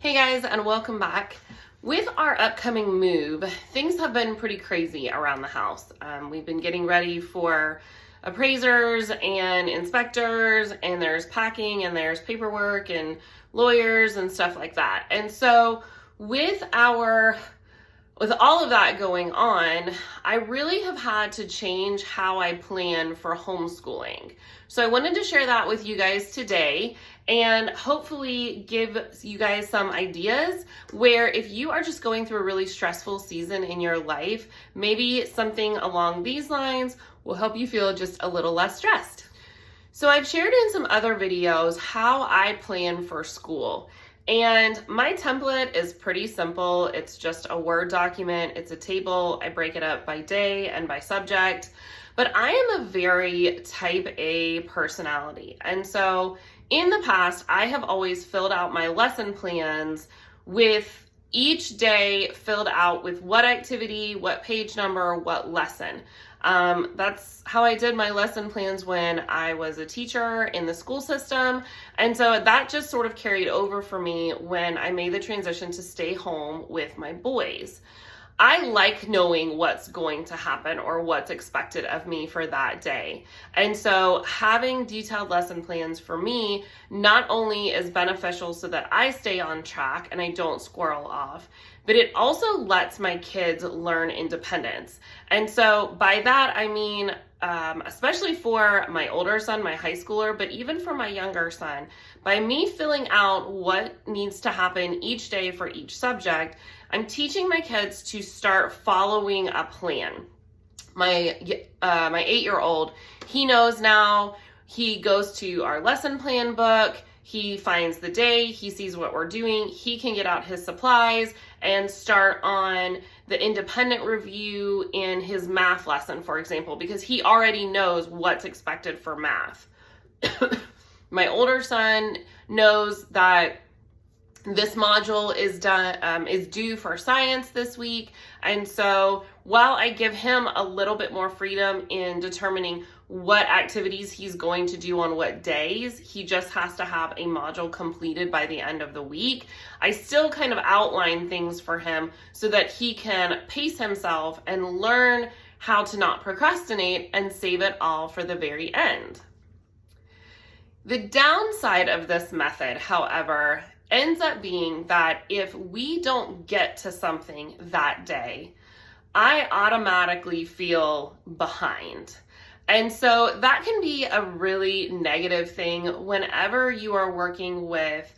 Hey guys, and welcome back. With our upcoming move, things have been pretty crazy around the house. We've been getting ready for appraisers and inspectors, and there's packing and there's paperwork and lawyers and stuff like that. And so with all of that going on, I really have had to change how I plan for homeschooling. So I wanted to share that with you guys today and hopefully give you guys some ideas where if you are just going through a really stressful season in your life, maybe something along these lines will help you feel just a little less stressed. So I've shared in some other videos how I plan for school. And my template is pretty simple. It's just a Word document. It's a table. I break it up by day and by subject. But I am a very type A personality. And so in the past, I have always filled out my lesson plans with each day filled out with what activity, what page number, what lesson. That's how I did my lesson plans when I was a teacher in the school system. And so that just sort of carried over for me when I made the transition to stay home with my boys. I like knowing what's going to happen or what's expected of me for that day. And so having detailed lesson plans for me not only is beneficial so that I stay on track and I don't squirrel off, but it also lets my kids learn independence. And so by that, I mean, especially for my older son, my high schooler, but even for my younger son, by me filling out what needs to happen each day for each subject, I'm teaching my kids to start following a plan. My 8-year-old, he knows now. He goes to our lesson plan book. He finds the day, he sees what we're doing, he can get out his supplies and start on the independent review in his math lesson, for example, because he already knows what's expected for math. My older son knows that this module is due for science this week. And so while I give him a little bit more freedom in determining what activities he's going to do on what days, he just has to have a module completed by the end of the week. I still kind of outline things for him so that he can pace himself and learn how to not procrastinate and save it all for the very end. The downside of this method, however, ends up being that if we don't get to something that day, I automatically feel behind. And so that can be a really negative thing whenever you are working with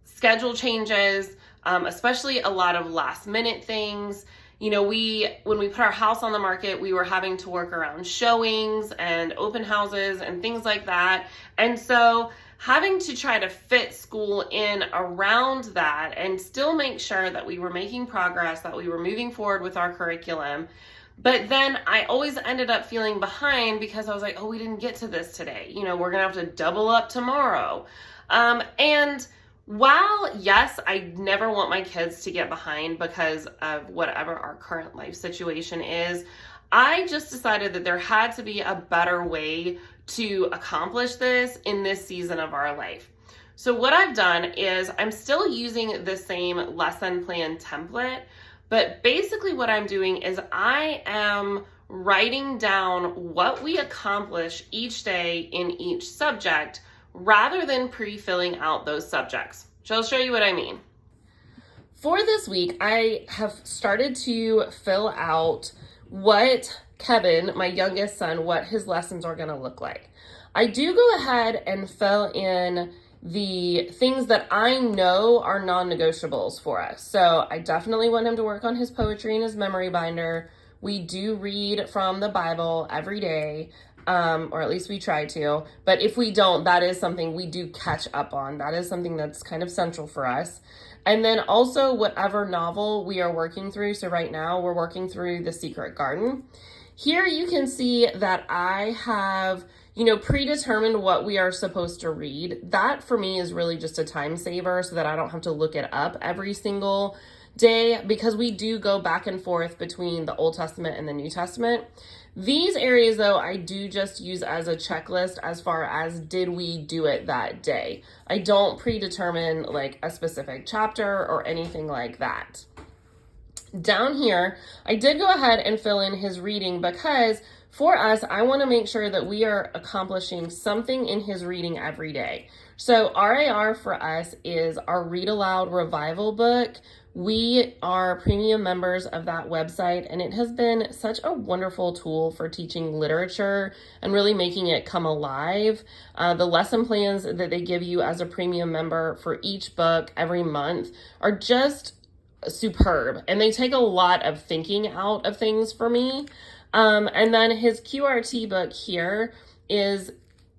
schedule changes, especially a lot of last minute things. You know, when we put our house on the market, we were having to work around showings and open houses and things like that. And so having to try to fit school in around that and still make sure that we were making progress, that we were moving forward with our curriculum. But then I always ended up feeling behind because I was like, oh, we didn't get to this today. You know, we're going to have to double up tomorrow. And while, yes, I never want my kids to get behind because of whatever our current life situation is, I just decided that there had to be a better way to accomplish this in this season of our life. So what I've done is I'm still using the same lesson plan template, but basically what I'm doing is I am writing down what we accomplish each day in each subject rather than pre-filling out those subjects. So I'll show you what I mean. For this week, I have started to fill out what Kevin, my youngest son, what his lessons are going to look like. I do go ahead and fill in the things that I know are non-negotiables for us. So I definitely want him to work on his poetry and his memory binder. We do read from the Bible every day, or at least we try to. But if we don't, that is something we do catch up on. That is something that's kind of central for us. And then also whatever novel we are working through. So right now we're working through The Secret Garden. Here you can see that I have, predetermined what we are supposed to read. That for me is really just a time saver so that I don't have to look it up every single day because we do go back and forth between the Old Testament and the New Testament. These areas, though, I do just use as a checklist as far as did we do it that day. I don't predetermine like a specific chapter or anything like that. Down here, I did go ahead and fill in his reading because for us, I want to make sure that we are accomplishing something in his reading every day. So RAR for us is our Read Aloud Revival book. We are premium members of that website, and it has been such a wonderful tool for teaching literature and really making it come alive. The lesson plans that they give you as a premium member for each book every month are just superb, and they take a lot of thinking out of things for me. And then his QRT book here is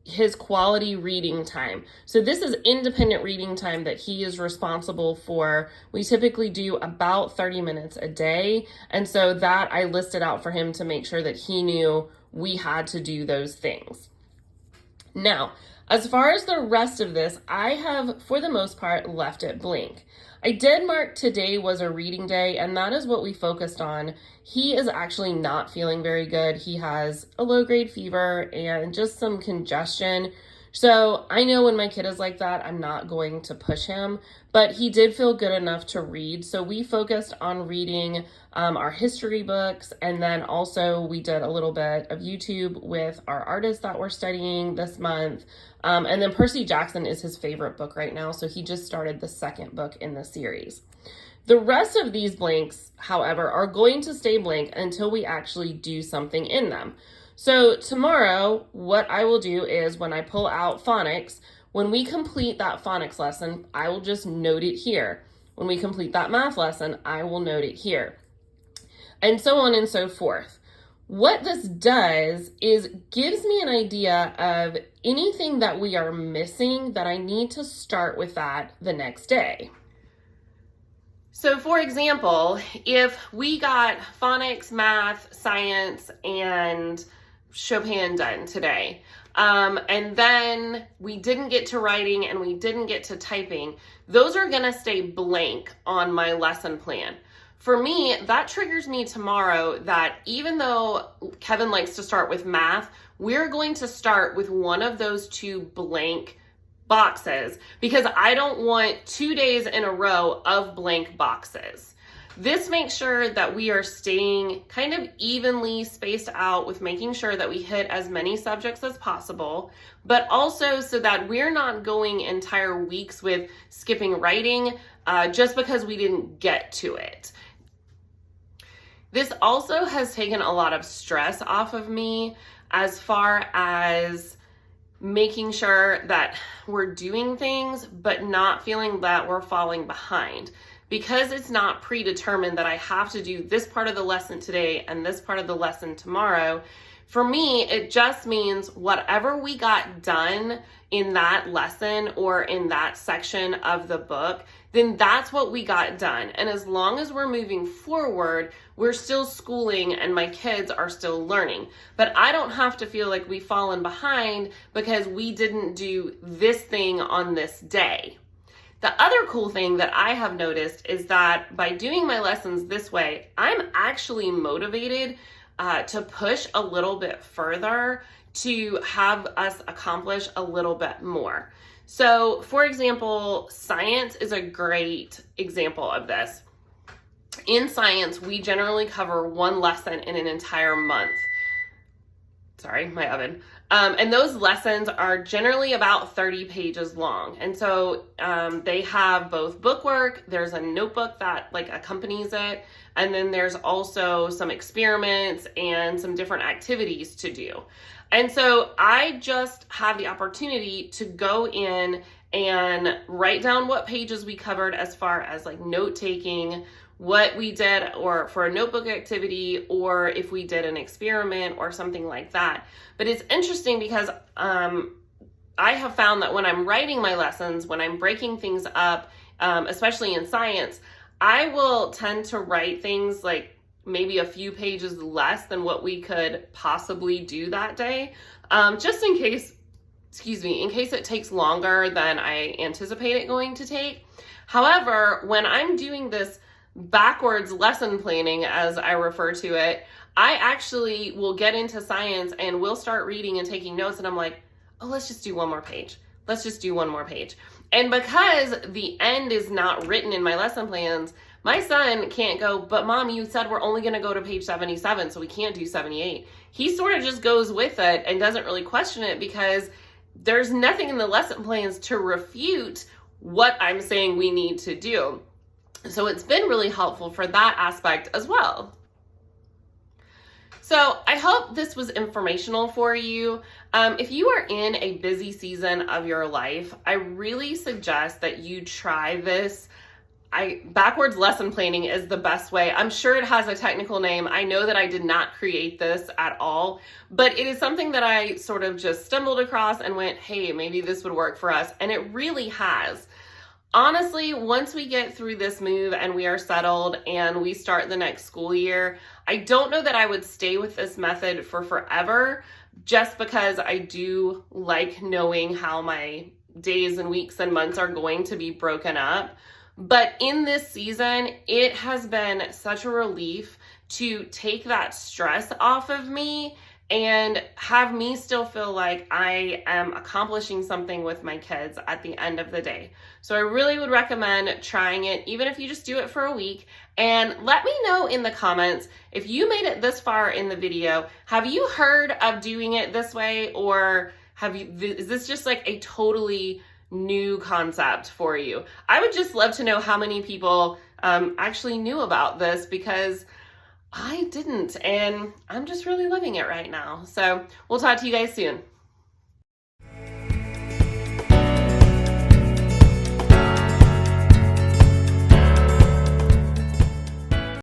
his quality reading time. So this is independent reading time that he is responsible for. We typically do about 30 minutes a day. And so that I listed out for him to make sure that he knew we had to do those things. Now, as far as the rest of this, I have, for the most part, left it blank. I did mark today was a reading day, and that is what we focused on. He is actually not feeling very good. He has a low-grade fever and just some congestion. So I know when my kid is like that, I'm not going to push him, but he did feel good enough to read. So we focused on reading our history books, and then also we did a little bit of YouTube with our artists that we're studying this month. And then Percy Jackson is his favorite book right now, so he just started the second book in the series. The rest of these blanks, however, are going to stay blank until we actually do something in them. So tomorrow, what I will do is when I pull out phonics, when we complete that phonics lesson, I will just note it here. When we complete that math lesson, I will note it here. And so on and so forth. What this does is gives me an idea of anything that we are missing that I need to start with that the next day. So for example, if we got phonics, math, science, and Chopin done today, and then we didn't get to writing and we didn't get to typing, those are gonna stay blank on my lesson plan. For me, that triggers me tomorrow that even though Kevin likes to start with math, we're going to start with one of those two blank boxes because I don't want 2 days in a row of blank boxes. This makes sure that we are staying kind of evenly spaced out with making sure that we hit as many subjects as possible, but also so that we're not going entire weeks with skipping writing just because we didn't get to it. This also has taken a lot of stress off of me as far as making sure that we're doing things, but not feeling that we're falling behind. Because it's not predetermined that I have to do this part of the lesson today and this part of the lesson tomorrow, for me, it just means whatever we got done in that lesson or in that section of the book, then that's what we got done. And as long as we're moving forward, we're still schooling and my kids are still learning. But I don't have to feel like we've fallen behind because we didn't do this thing on this day. The other cool thing that I have noticed is that by doing my lessons this way, I'm actually motivated to push a little bit further to have us accomplish a little bit more. So, for example, science is a great example of this. In science, we generally cover one lesson in an entire month. Sorry, my oven. And those lessons are generally about 30 pages long. And so they have both bookwork, there's a notebook that like accompanies it, and then there's also some experiments and some different activities to do. And so I just have the opportunity to go in and write down what pages we covered as far as like note taking, what we did or for a notebook activity, or if we did an experiment or something like that. But it's interesting because I have found that when I'm writing my lessons, when I'm breaking things up, especially in science, I will tend to write things like maybe a few pages less than what we could possibly do that day, just in case it takes longer than I anticipate it going to take. However, when I'm doing this backwards lesson planning, as I refer to it. I actually will get into science and we'll start reading and taking notes, and I'm like, oh, let's just do one more page. Let's just do one more page. And because the end is not written in my lesson plans, my son can't go, but Mom, you said we're only going to go to page 77, so we can't do 78. He sort of just goes with it and doesn't really question it because there's nothing in the lesson plans to refute what I'm saying we need to do. So it's been really helpful for that aspect as well. So I hope this was informational for you. If you are in a busy season of your life, I really suggest that you try this. Backwards lesson planning is the best way. I'm sure it has a technical name. I know that I did not create this at all, but it is something that I sort of just stumbled across and went, hey, maybe this would work for us. And it really has. Honestly, once we get through this move and we are settled and we start the next school year, I don't know that I would stay with this method for forever, just because I do like knowing how my days and weeks and months are going to be broken up. But in this season, it has been such a relief to take that stress off of me and have me still feel like I am accomplishing something with my kids at the end of the day. So I really would recommend trying it, even if you just do it for a week. And let me know in the comments, if you made it this far in the video, have you heard of doing it this way, or is this just like a totally new concept for you? I would just love to know how many people actually knew about this, because I didn't, and I'm just really living it right now. So we'll talk to you guys soon.